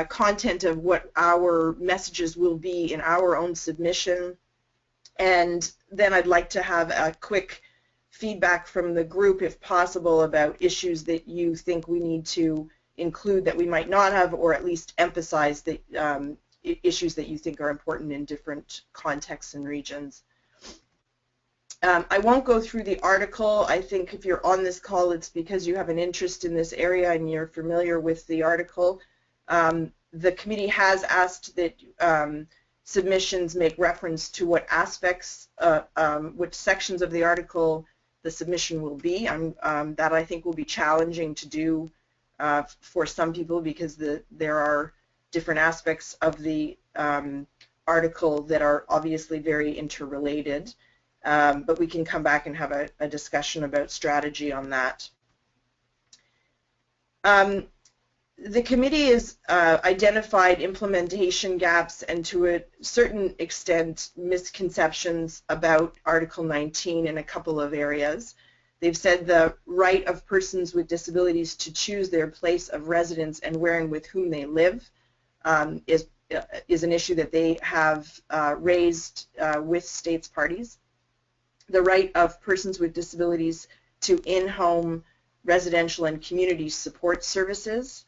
content of what our messages will be in our own submission. And then I'd like to have a quick feedback from the group, if possible, about issues that you think we need to include that we might not have, or at least emphasize the issues that you think are important in different contexts and regions. I won't go through the article. I think if you're on this call, it's because you have an interest in this area and you're familiar with the article. The committee has asked that submissions make reference to what aspects, which sections of the article the submission will be. That I think will be challenging to do for some people, because there are different aspects of the article that are obviously very interrelated. But we can come back and have a discussion about strategy on that. The committee has identified implementation gaps and, to a certain extent, misconceptions about Article 19 in a couple of areas. They've said the right of persons with disabilities to choose their place of residence and where and with whom they live is an issue that they have raised with states parties. The right of persons with disabilities to in-home residential and community support services,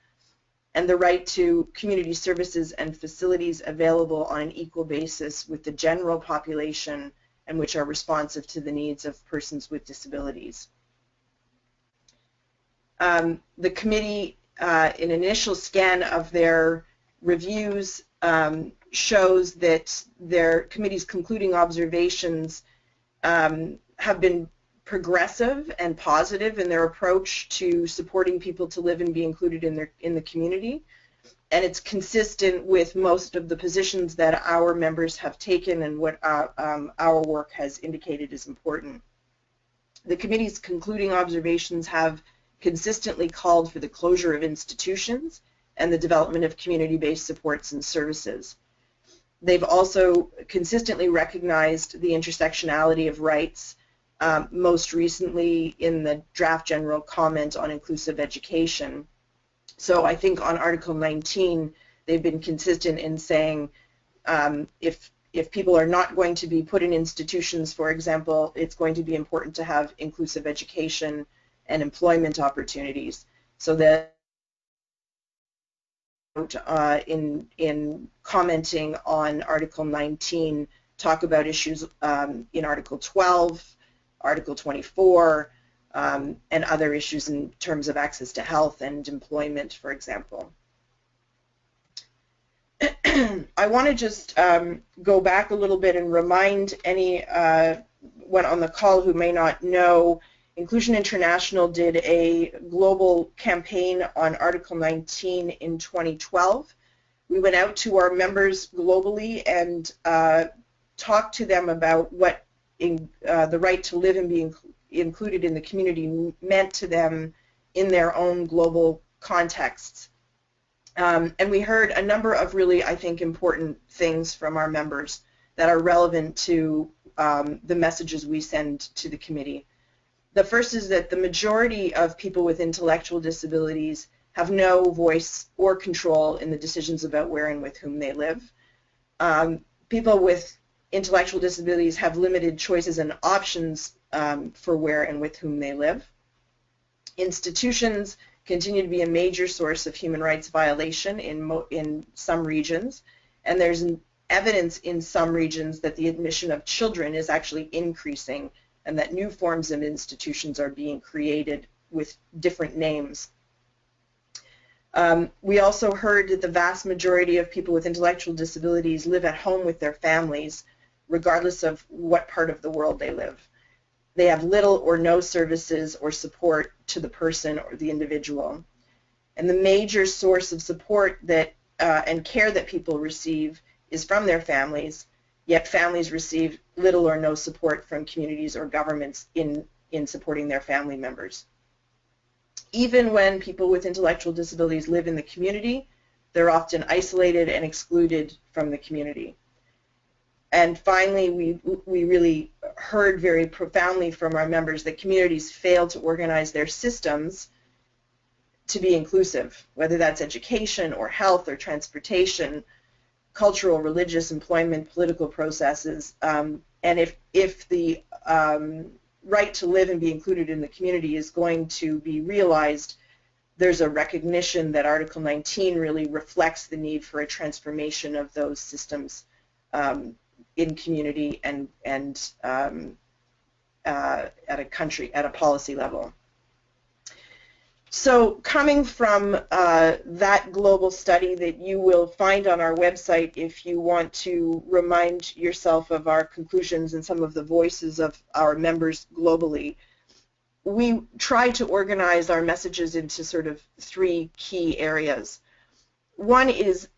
and the right to community services and facilities available on an equal basis with the general population and which are responsive to the needs of persons with disabilities. The committee, in initial scan of their reviews, shows that their committee's concluding observations have been progressive and positive in their approach to supporting people to live and be included in the community, and it's consistent with most of the positions that our members have taken and what our work has indicated is important. The committee's concluding observations have consistently called for the closure of institutions and the development of community-based supports and services. They've also consistently recognized the intersectionality of rights, most recently in the draft general comment on inclusive education. So I think on Article 19, they've been consistent in saying if people are not going to be put in institutions, for example, it's going to be important to have inclusive education and employment opportunities. So that in commenting on Article 19, talk about issues in Article 12, Article 24, and other issues in terms of access to health and employment, for example. I want to just go back a little bit and remind anyone on the call who may not know, Inclusion International did a global campaign on Article 19 in 2012. We went out to our members globally and talked to them about what the right to live and be included in the community meant to them in their own global contexts. And we heard a number of really, I think, important things from our members that are relevant to the messages we send to the committee. The first is that the majority of people with intellectual disabilities have no voice or control in the decisions about where and with whom they live. People with intellectual disabilities have limited choices and options for where and with whom they live. Institutions continue to be a major source of human rights violation in some regions, and there's evidence in some regions that the admission of children is actually increasing and that new forms of institutions are being created with different names. We also heard that the vast majority of people with intellectual disabilities live at home with their families, regardless of what part of the world they live. They have little or no services or support to the person or the individual. And the major source of support that and care that people receive is from their families, yet families receive little or no support from communities or governments in supporting their family members. Even when people with intellectual disabilities live in the community, they're often isolated and excluded from the community. And finally, we really heard very profoundly from our members that communities fail to organize their systems to be inclusive, whether that's education or health or transportation, cultural, religious, employment, political processes, and if the right to live and be included in the community is going to be realized, there's a recognition that Article 19 really reflects the need for a transformation of those systems in community and at a policy level. So coming from that global study that you will find on our website if you want to remind yourself of our conclusions and some of the voices of our members globally, we try to organize our messages into sort of three key areas. One is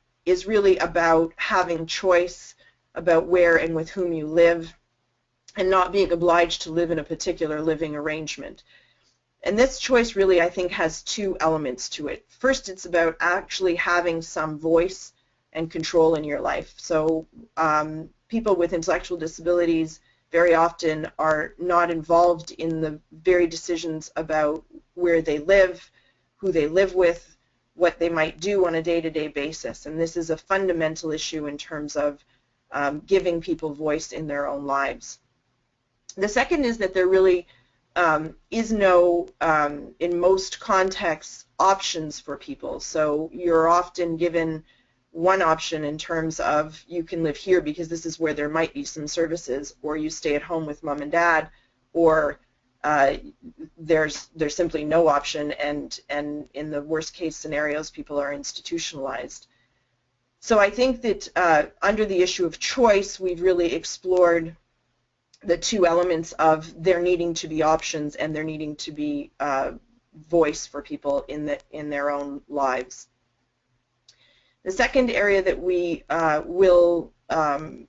really about having choice about where and with whom you live and not being obliged to live in a particular living arrangement. And this choice really, I think, has two elements to it. First, it's about actually having some voice and control in your life. So people with intellectual disabilities very often are not involved in the very decisions about where they live, who they live with, what they might do on a day-to-day basis. And this is a fundamental issue in terms of giving people voice in their own lives. The second is that there really is no, in most contexts, options for people. So you're often given one option in terms of you can live here because this is where there might be some services, or you stay at home with mom and dad, or there's simply no option, and in the worst case scenarios people are institutionalized. So I think that under the issue of choice we've really explored the two elements of there needing to be options and there needing to be voice for people in their own lives. The second area that we will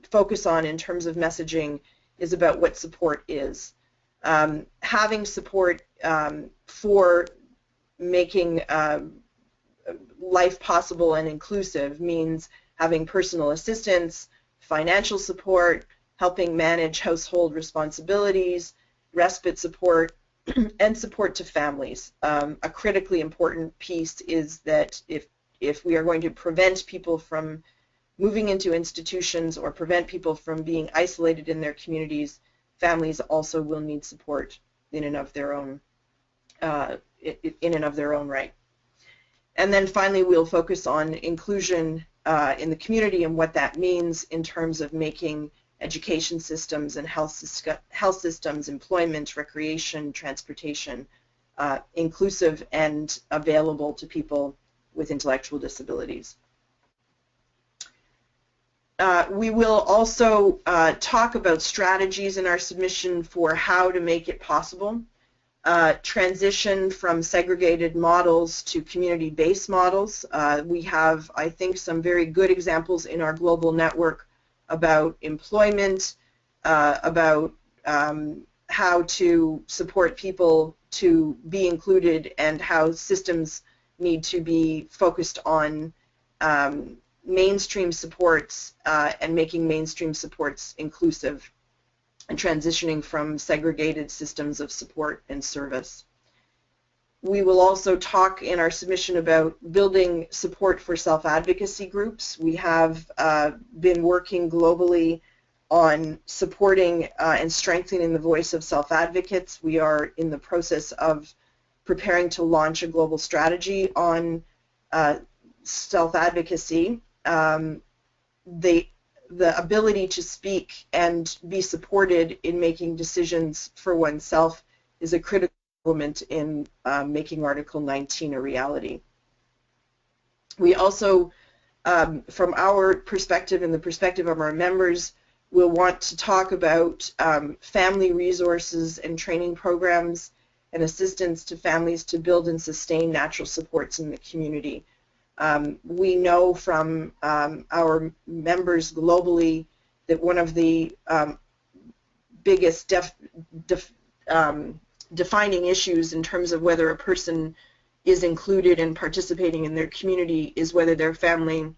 focus on in terms of messaging is about what support is. Having support for making life possible and inclusive means having personal assistance, financial support, helping manage household responsibilities, respite support, and support to families. A critically important piece is that if we are going to prevent people from moving into institutions or prevent people from being isolated in their communities, families also will need support in and of their own right. And then finally we'll focus on inclusion in the community and what that means in terms of making education systems and health systems, employment, recreation, transportation, inclusive and available to people with intellectual disabilities. We will also talk about strategies in our submission for how to make it possible, transition from segregated models to community-based models. We have, I think, some very good examples in our global network about employment, about how to support people to be included, and how systems need to be focused on mainstream supports and making mainstream supports inclusive and transitioning from segregated systems of support and service. We will also talk in our submission about building support for self-advocacy groups. We have been working globally on supporting and strengthening the voice of self-advocates. We are in the process of preparing to launch a global strategy on self-advocacy. The ability to speak and be supported in making decisions for oneself is a critical element in making Article 19 a reality. We also, from our perspective and the perspective of our members, will want to talk about family resources and training programs and assistance to families to build and sustain natural supports in the community. We know from our members globally that one of the biggest defining issues in terms of whether a person is included and participating in their community is whether their family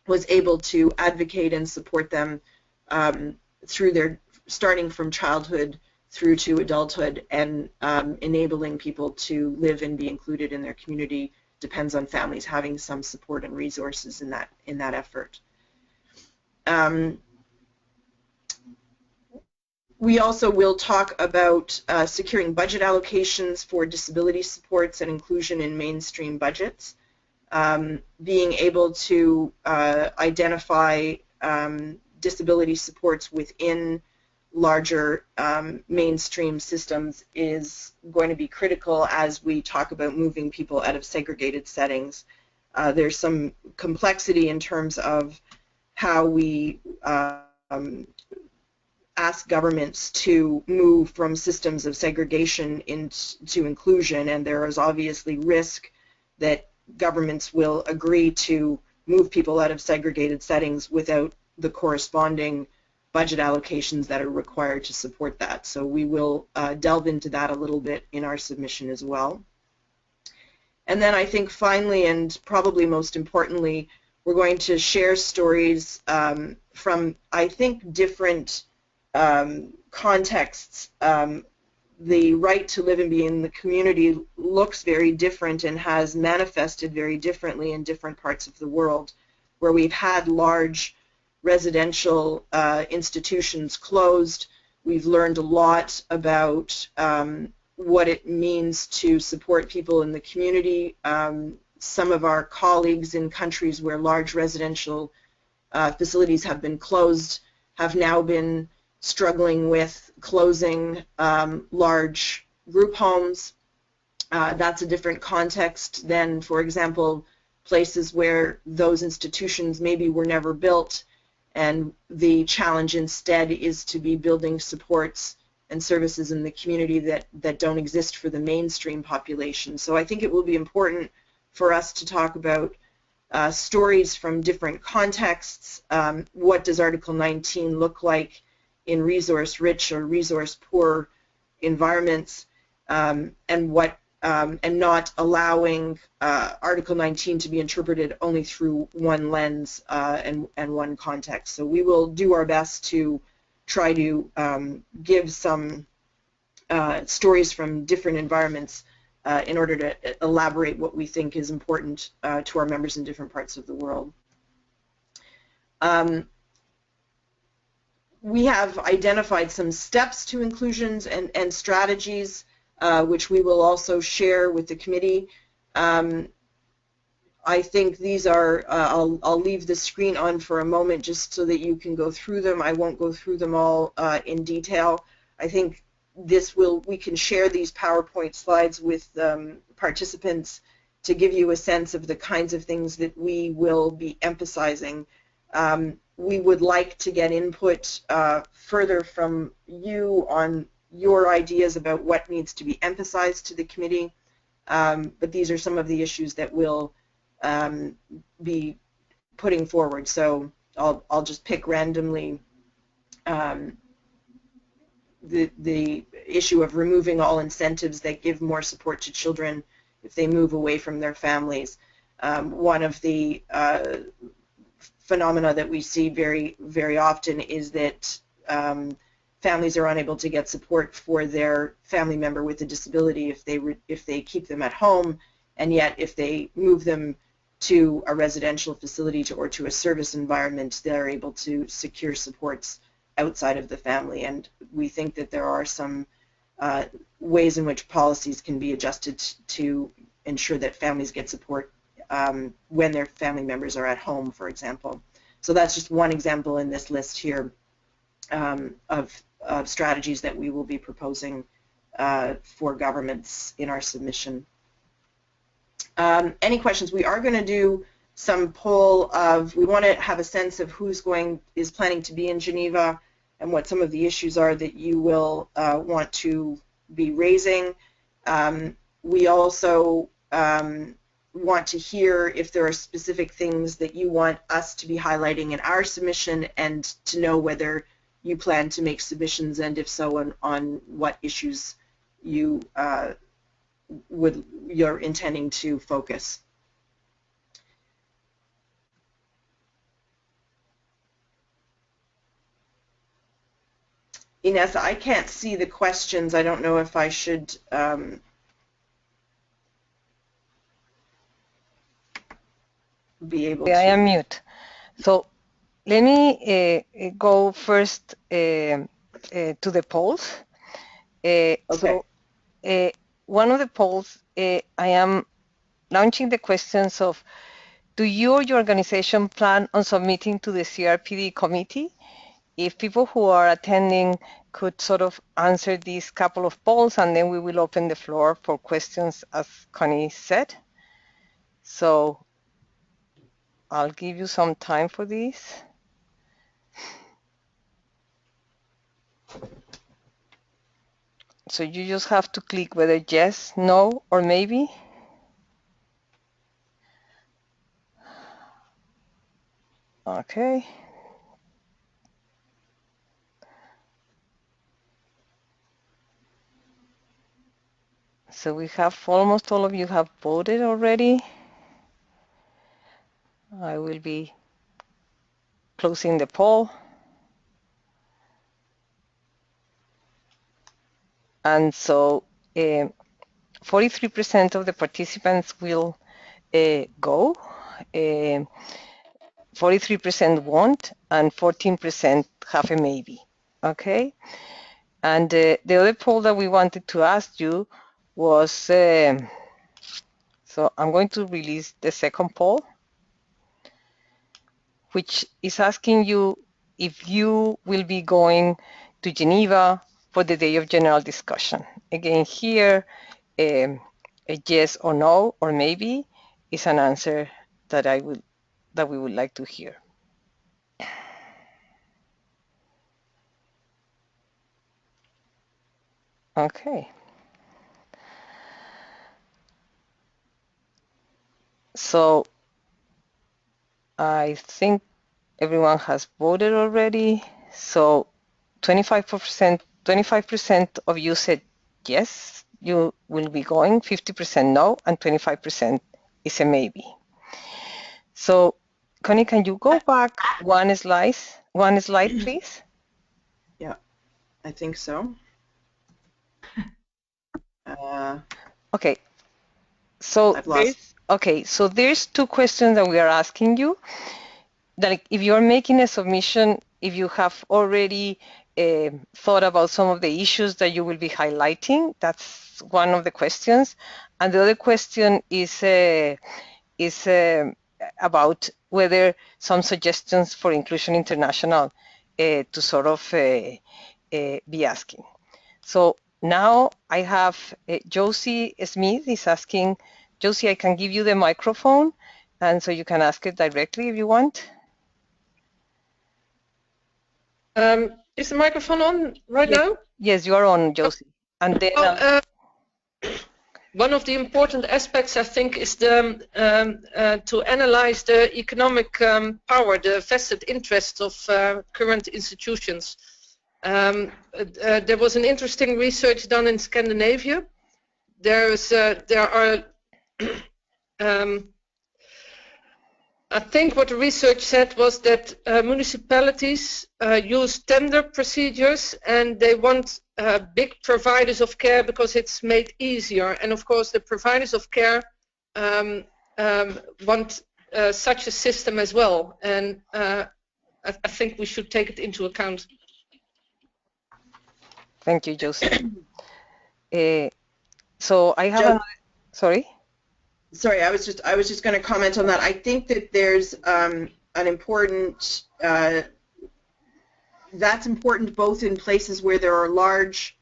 was able to advocate and support them through their, starting from childhood through to adulthood, and enabling people to live and be included in their community depends on families having some support and resources in that effort. We also will talk about securing budget allocations for disability supports and inclusion in mainstream budgets, being able to identify disability supports within larger mainstream systems is going to be critical as we talk about moving people out of segregated settings. There's some complexity in terms of how we ask governments to move from systems of segregation into inclusion, and there is obviously risk that governments will agree to move people out of segregated settings without the corresponding budget allocations that are required to support that. So we will delve into that a little bit in our submission as well. And then I think finally, and probably most importantly, we're going to share stories from, I think, different contexts. The right to live and be in the community looks very different and has manifested very differently in different parts of the world, where we've had large residential institutions closed. We've learned a lot about what it means to support people in the community. Some of our colleagues in countries where large residential facilities have been closed have now been struggling with closing large group homes. That's a different context than, for example, places where those institutions maybe were never built, and the challenge instead is to be building supports and services in the community that don't exist for the mainstream population. So I think it will be important for us to talk about stories from different contexts. What does Article 19 look like in resource-rich or resource-poor environments, and not allowing Article 19 to be interpreted only through one lens and one context. So we will do our best to try to give some stories from different environments in order to elaborate what we think is important to our members in different parts of the world. We have identified some steps to inclusions and strategies, which we will also share with the committee. I think these are, I'll leave the screen on for a moment just so that you can go through them. I won't go through them all in detail. I think we can share these PowerPoint slides with participants to give you a sense of the kinds of things that we will be emphasizing. We would like to get input further from you on your ideas about what needs to be emphasized to the committee, but these are some of the issues that we'll be putting forward. So I'll just pick randomly the issue of removing all incentives that give more support to children if they move away from their families. One of the phenomena that we see very, very often is that families are unable to get support for their family member with a disability if they keep them at home, and yet if they move them to a residential facility or to a service environment, they're able to secure supports outside of the family. And we think that there are some ways in which policies can be adjusted to ensure that families get support when their family members are at home, for example. So that's just one example in this list here of strategies that we will be proposing for governments in our submission. Any questions? We are going to do some poll of, we want to have a sense of who's is planning to be in Geneva and what some of the issues are that you will want to be raising. We also want to hear if there are specific things that you want us to be highlighting in our submission, and to know whether you plan to make submissions, and if so, on what issues you're intending to focus. Ines, I can't see the questions. I don't know if I should be able to. I am mute. So let me go first to the polls. Okay. So one of the polls, I am launching the questions of, do you or your organization plan on submitting to the CRPD committee? If people who are attending could sort of answer these couple of polls, and then we will open the floor for questions, as Connie said. So I'll give you some time for this. So you just have to click whether yes, no, or maybe. Okay. So we have almost all of you have voted already. I will be closing the poll. And so 43% of the participants will go, 43% won't, and 14% have a maybe. Okay? And the other poll that we wanted to ask you was, so I'm going to release the second poll, which is asking you if you will be going to Geneva for the day of general discussion. Again, here, a yes or no or maybe is an answer that we would like to hear. Okay. So I think everyone has voted already. So 25% of you said yes, you will be going, 50% no, and 25% is a maybe. So Connie, can you go back one slide, please? Yeah, I think so. Okay. So I've lost. so there's two questions that we are asking you. That if you're making a submission, if you have already thought about some of the issues that you will be highlighting, that's one of the questions. And the other question is about whether some suggestions for Inclusion International to sort of be asking. So now I have Josie Smith is asking. Josie, I can give you the microphone, and so you can ask it directly if you want. Is the microphone on right now? Yes, you are on, Josie. And then one of the important aspects, I think, is the to analyze the economic power, the vested interests of current institutions. There was an interesting research done in Scandinavia. There are I think what the research said was that municipalities use tender procedures, and they want big providers of care because it's made easier. And of course, the providers of care want such a system as well. And I think we should take it into account. Thank you, Josie. So I have sorry. Sorry, I was just going to comment on that. I think that there's an important that's important both in places where there are large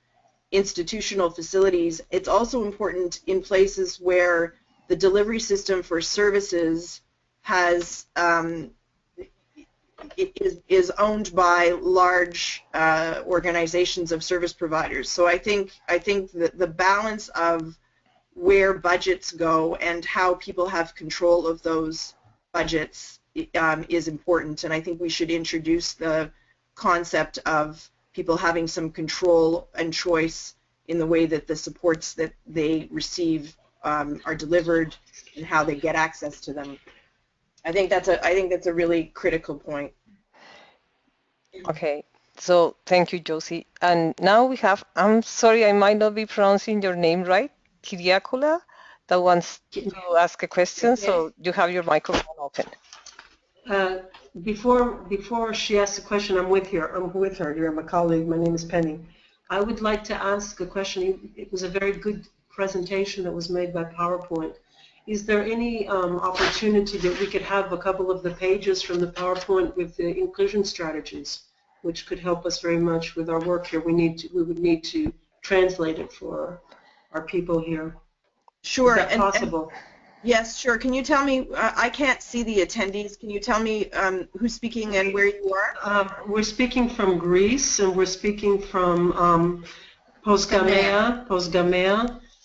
institutional facilities. It's also important in places where the delivery system for services has is owned by large organizations of service providers. So I think that the balance of where budgets go and how people have control of those budgets is important, and I think we should introduce the concept of people having some control and choice in the way that the supports that they receive are delivered and how they get access to them. I think that's a really critical point. Okay, So thank you, Josie. And now we have, I'm sorry, I might not be pronouncing your name right, Kyriakoula, that wants to ask a question. Okay. So you have your microphone open. Before she asks a question, I'm with her. You're my colleague. My name is Penny. I would like to ask a question. It was a very good presentation that was made by PowerPoint. Is there any opportunity that we could have a couple of the pages from the PowerPoint with the inclusion strategies, which could help us very much with our work here? We would need to translate it for our people here. Sure. Is that possible? Yes, sure. Can you tell me, I can't see the attendees, can you tell me who's speaking and where you are? We're speaking from Greece, and we're speaking from Posgamea,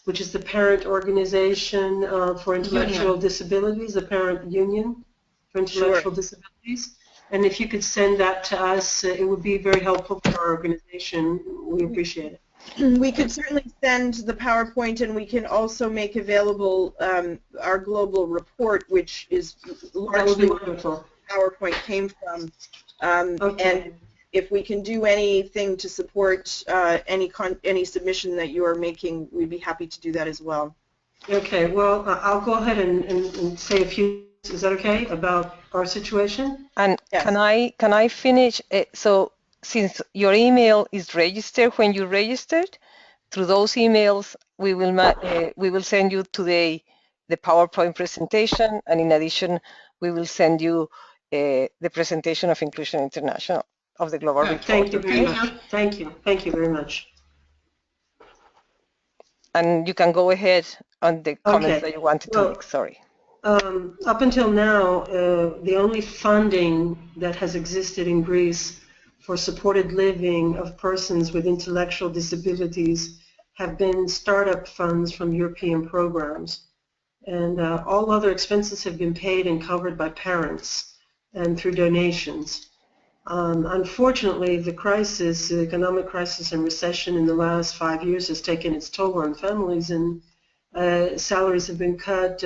which is the parent organization for intellectual disabilities, the parent union for intellectual disabilities. And if you could send that to us, it would be very helpful for our organization. We appreciate it. We could certainly send the PowerPoint, and we can also make available our global report, which is largely where the PowerPoint came from. And if we can do anything to support any submission that you are making, we'd be happy to do that as well. Okay, well, I'll go ahead and say a few, is that okay, about our situation? And yes. Can I finish? So since your email is registered when you registered, through those emails we will send you today the PowerPoint presentation, and in addition we will send you the presentation of Inclusion International of the Global Report. Thank you very much. Thank you very much. And you can go ahead on the comments that you wanted to make. Sorry. Up until now, the only funding that has existed in Greece for supported living of persons with intellectual disabilities have been startup funds from European programs. And all other expenses have been paid and covered by parents and through donations. Unfortunately, the crisis, the economic crisis and recession in the last 5 years has taken its toll on families, and salaries have been cut,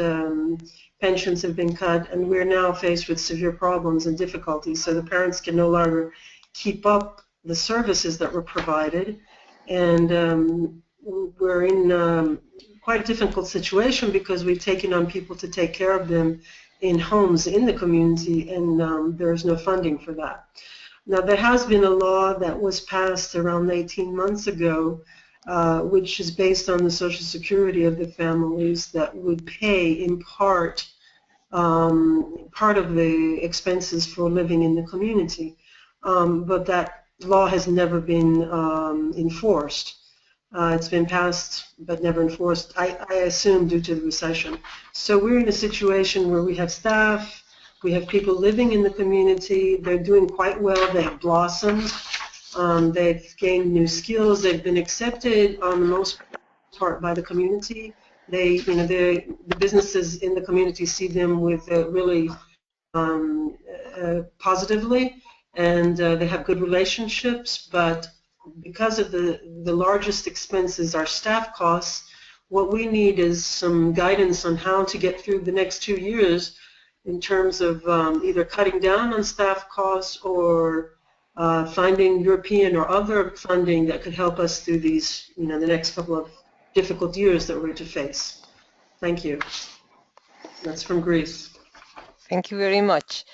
pensions have been cut, and we're now faced with severe problems and difficulties. So the parents can no longer keep up the services that were provided, and we're in quite a difficult situation because we've taken on people to take care of them in homes in the community, and there's no funding for that. Now, there has been a law that was passed around 18 months ago, which is based on the Social Security of the families, that would pay in part of the expenses for living in the community. But that law has never been enforced. It's been passed but never enforced, I assume due to the recession. So we're in a situation where we have staff, we have people living in the community, they're doing quite well, they have blossomed, they've gained new skills, they've been accepted on the most part by the community. The businesses in the community see them with really positively, and they have good relationships, but because of the largest expenses are staff costs, what we need is some guidance on how to get through the next 2 years in terms of either cutting down on staff costs or finding European or other funding that could help us through these, the next couple of difficult years that we're to face. Thank you. That's from Greece. Thank you very much.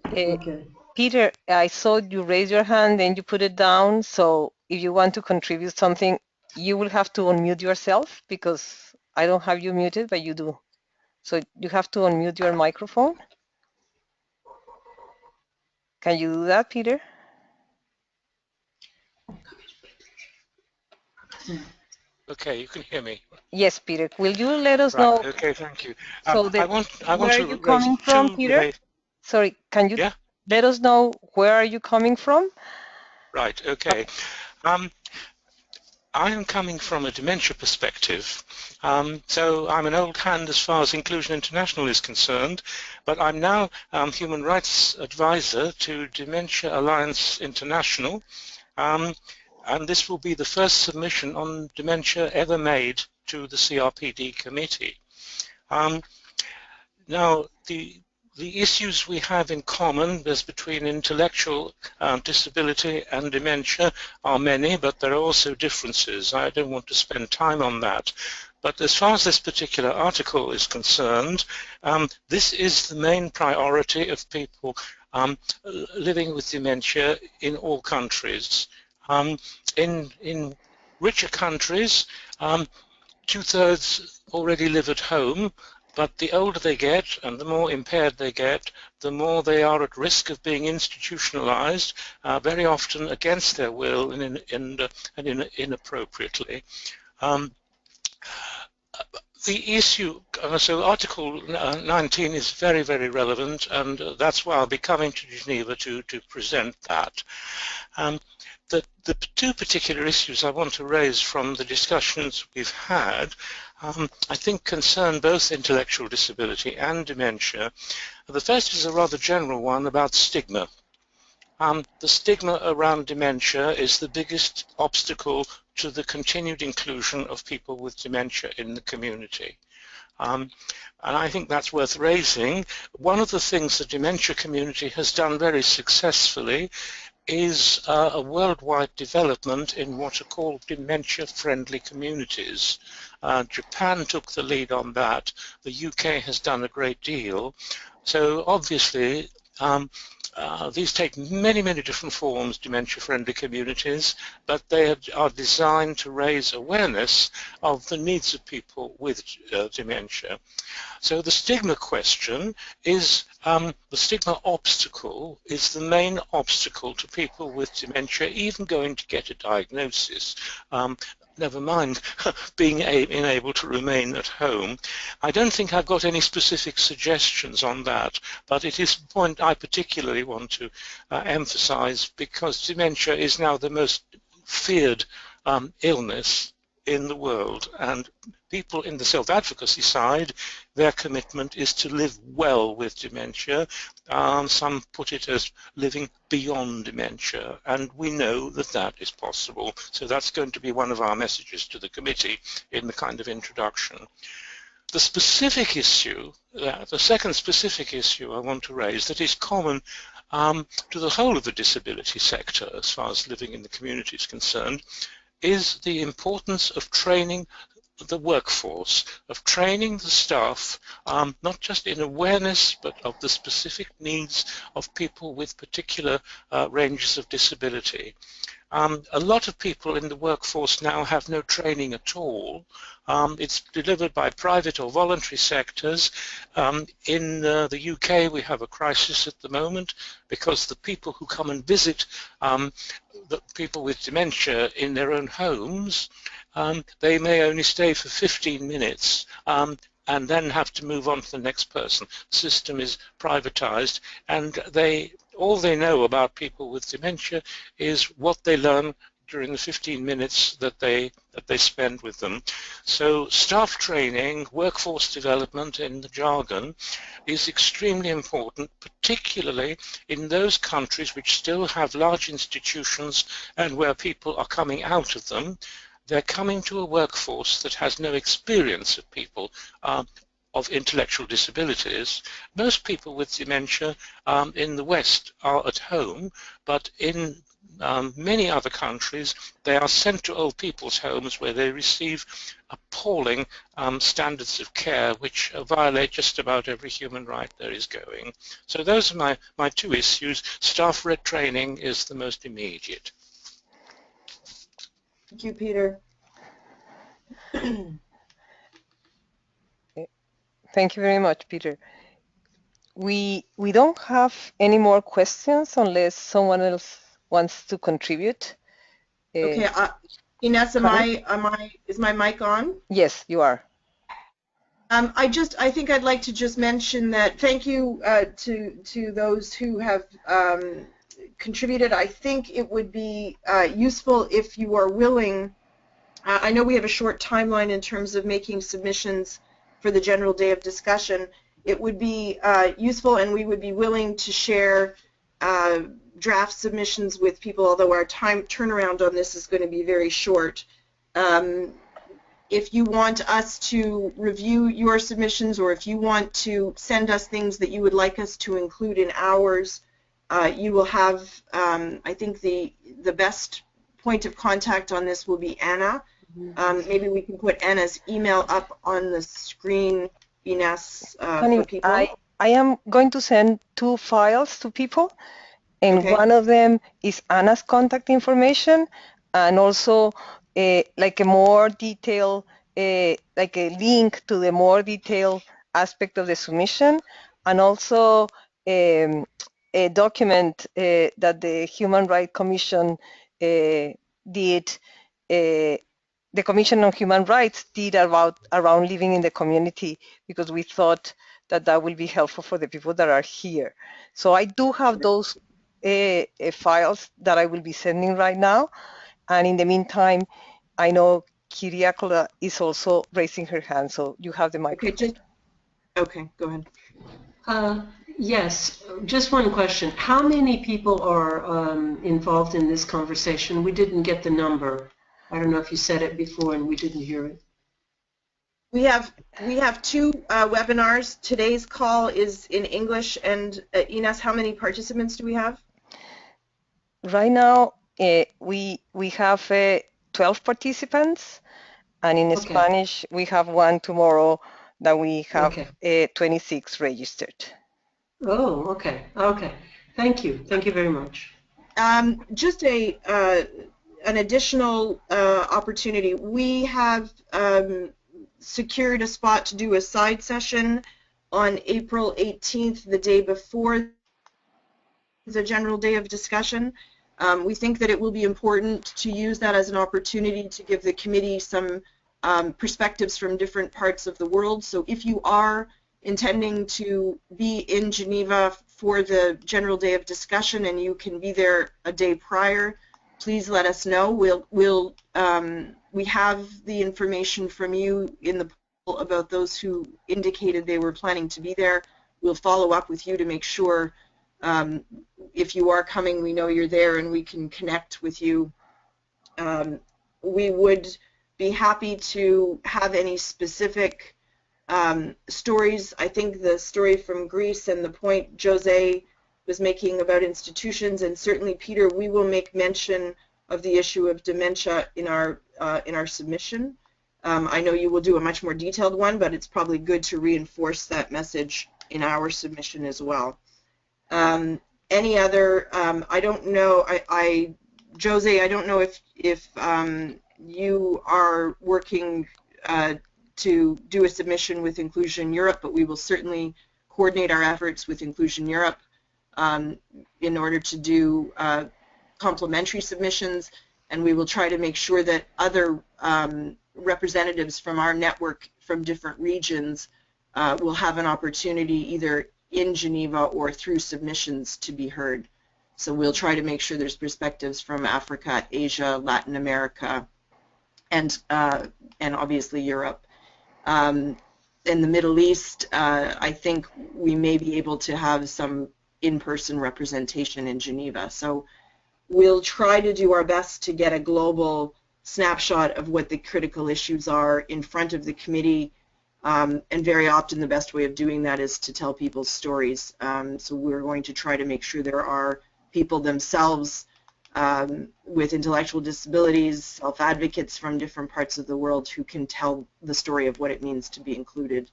Okay. Peter, I saw you raise your hand and you put it down, so if you want to contribute something, you will have to unmute yourself because I don't have you muted, but you do. So you have to unmute your microphone. Can you do that, Peter? Okay, you can hear me. Yes, Peter. Will you let us know? Okay, thank you. So I want where to are you coming from, Peter? Sorry, can you let us know where are you coming from? Right, okay. I am coming from a dementia perspective. So I'm an old hand as far as Inclusion International is concerned, but I'm now Human Rights Advisor to Dementia Alliance International, and this will be the first submission on dementia ever made to the CRPD committee. Now, the issues we have in common as between intellectual disability and dementia are many, but there are also differences. I don't want to spend time on that. But as far as this particular article is concerned, this is the main priority of people living with dementia in all countries. In richer countries, 2/3 already live at home, but the older they get and the more impaired they get, the more they are at risk of being institutionalized, very often against their will and inappropriately. The issue, so Article 19 is very, very relevant, and that's why I'll be coming to Geneva to present that. The two particular issues I want to raise from the discussions we've had, I think concern both intellectual disability and dementia. The first is a rather general one about stigma. The stigma around dementia is the biggest obstacle to the continued inclusion of people with dementia in the community. And I think that's worth raising. One of the things the dementia community has done very successfully is a worldwide development in what are called dementia-friendly communities. Japan took the lead on that. The UK has done a great deal. So obviously, these take many, many different forms, dementia-friendly communities, but they are designed to raise awareness of the needs of people with dementia. So the stigma question is, the stigma obstacle is the main obstacle to people with dementia even going to get a diagnosis. Never mind being able to remain at home. I don't think I've got any specific suggestions on that, but it is a point I particularly want to emphasize, because dementia is now the most feared illness in the world, and people in the self-advocacy side, their commitment is to live well with dementia. Some put it as living beyond dementia, and we know that that is possible. So that's going to be one of our messages to the committee in the kind of introduction. The specific issue, the second specific issue I want to raise that is common to the whole of the disability sector as far as living in the community is concerned, is the importance of training the workforce, of training the staff, not just in awareness, but of the specific needs of people with particular ranges of disability. A lot of people in the workforce now have no training at all. It's delivered by private or voluntary sectors. In the UK we have a crisis at the moment because the people who come and visit the people with dementia in their own homes, they may only stay for 15 minutes and then have to move on to the next person. The system is privatized, and all they know about people with dementia is what they learn during the 15 minutes that they spend with them. So staff training, workforce development in the jargon, is extremely important, particularly in those countries which still have large institutions and where people are coming out of them. They're coming to a workforce that has no experience of people of intellectual disabilities. Most people with dementia in the West are at home, but in many other countries they are sent to old people's homes where they receive appalling standards of care which violate just about every human right there is going. So those are my two issues. Staff-led training is the most immediate. Thank you, Peter. Thank you very much, Peter. We don't have any more questions unless someone else wants to contribute. Okay, Ines, is my mic on? Yes, you are. I think I'd like to just mention that thank you to those who have contributed. I think it would be useful if you are willing. I know we have a short timeline in terms of making submissions for the general day of discussion. It would be useful, and we would be willing to share draft submissions with people, although our time turnaround on this is going to be very short. if you want us to review your submissions, or if you want to send us things that you would like us to include in ours, you will have, I think the best point of contact on this will be Anna. Maybe we can put Anna's email up on the screen, Ines, for people. I am going to send 2 files to people, and Okay. one of them is Anna's contact information, and also like a more detailed, like a link to the more detailed aspect of the submission, and also a document that the Human Rights Commission did. The Commission on Human Rights did around living in the community, because we thought that will be helpful for the people that are here. So I do have those files that I will be sending right now. And in the meantime, I know Kyriakola is also raising her hand, so you have the microphone. Okay, go ahead. Yes, just one question. How many people are involved in this conversation? We didn't get the number. I don't know if you said it before and we didn't hear it. We have 2 webinars. Today's call is in English, and Ines, how many participants do we have? Right now, we have 12 participants, and in Spanish we have 1 tomorrow that we have 26 registered. Oh, okay. Okay. Thank you. Thank you very much. Just an additional opportunity. We have secured a spot to do a side session on April 18th, the day before the general day of discussion. We think that it will be important to use that as an opportunity to give the committee some perspectives from different parts of the world. So if you are intending to be in Geneva for the general day of discussion and you can be there a day prior, please let us know. We have the information from you in the poll about those who indicated they were planning to be there. We'll follow up with you to make sure if you are coming, we know you're there and we can connect with you. We would be happy to have any specific stories. I think the story from Greece and the point Jose was making about institutions, and certainly Peter, we will make mention of the issue of dementia in our submission. I know you will do a much more detailed one, but it's probably good to reinforce that message in our submission as well. Any other? I don't know. Jose, I don't know if you are working to do a submission with Inclusion Europe, but we will certainly coordinate our efforts with Inclusion Europe in order to do complementary submissions, and we will try to make sure that other representatives from our network from different regions will have an opportunity either in Geneva or through submissions to be heard. So we'll try to make sure there's perspectives from Africa, Asia, Latin America, and obviously Europe. In the Middle East, I think we may be able to have some in-person representation in Geneva. So we'll try to do our best to get a global snapshot of what the critical issues are in front of the committee, and very often the best way of doing that is to tell people's stories. So we're going to try to make sure there are people themselves with intellectual disabilities, self-advocates from different parts of the world who can tell the story of what it means to be included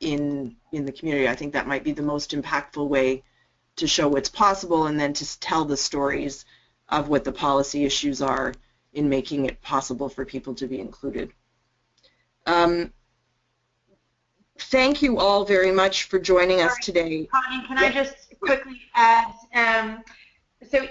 in the community. I think that might be the most impactful way to show what's possible, and then to tell the stories of what the policy issues are in making it possible for people to be included. Thank you all very much for joining us today. Connie, can I just quickly add, so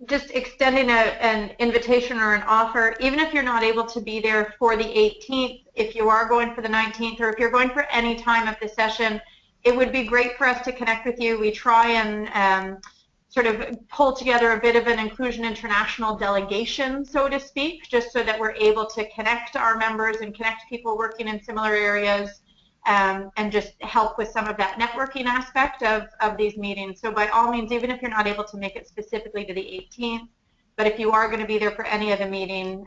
just extending an invitation or an offer, even if you're not able to be there for the 18th, if you are going for the 19th, or if you're going for any time of the session, it would be great for us to connect with you. We try and sort of pull together a bit of an Inclusion International delegation, so to speak, just so that we're able to connect our members and connect people working in similar areas, and just help with some of that networking aspect of these meetings. So by all means, even if you're not able to make it specifically to the 18th, but if you are going to be there for any of the meeting,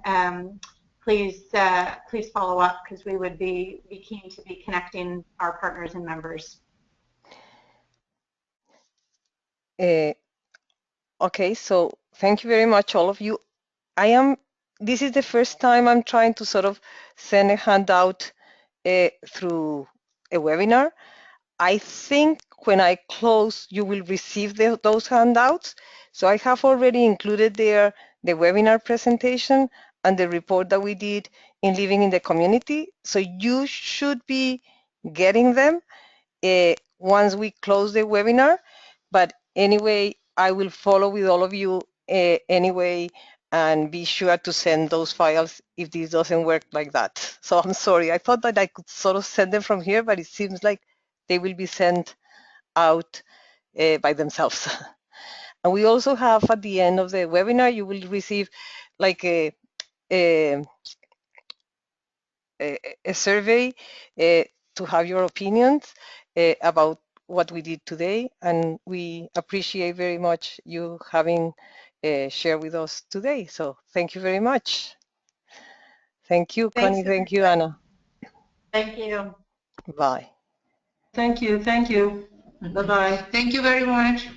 please please follow up, because we would be keen to be connecting our partners and members. Okay, so thank you very much, all of you. This is the first time I'm trying to sort of send a handout through a webinar. I think when I close, you will receive those handouts. So I have already included there the webinar presentation and the report that we did in Living in the Community. So you should be getting them once we close the webinar. But anyway, I will follow with all of you anyway, and be sure to send those files if this doesn't work like that. So I'm sorry, I thought that I could sort of send them from here, but it seems like they will be sent out by themselves. And we also have at the end of the webinar, you will receive like a survey to have your opinions about what we did today, and we appreciate very much you having shared with us today. So thank you very much. Thank you, Thanks, Connie. Thank you, Anna. Thank you. Bye. Thank you. Thank you. Bye-bye. Thank you very much.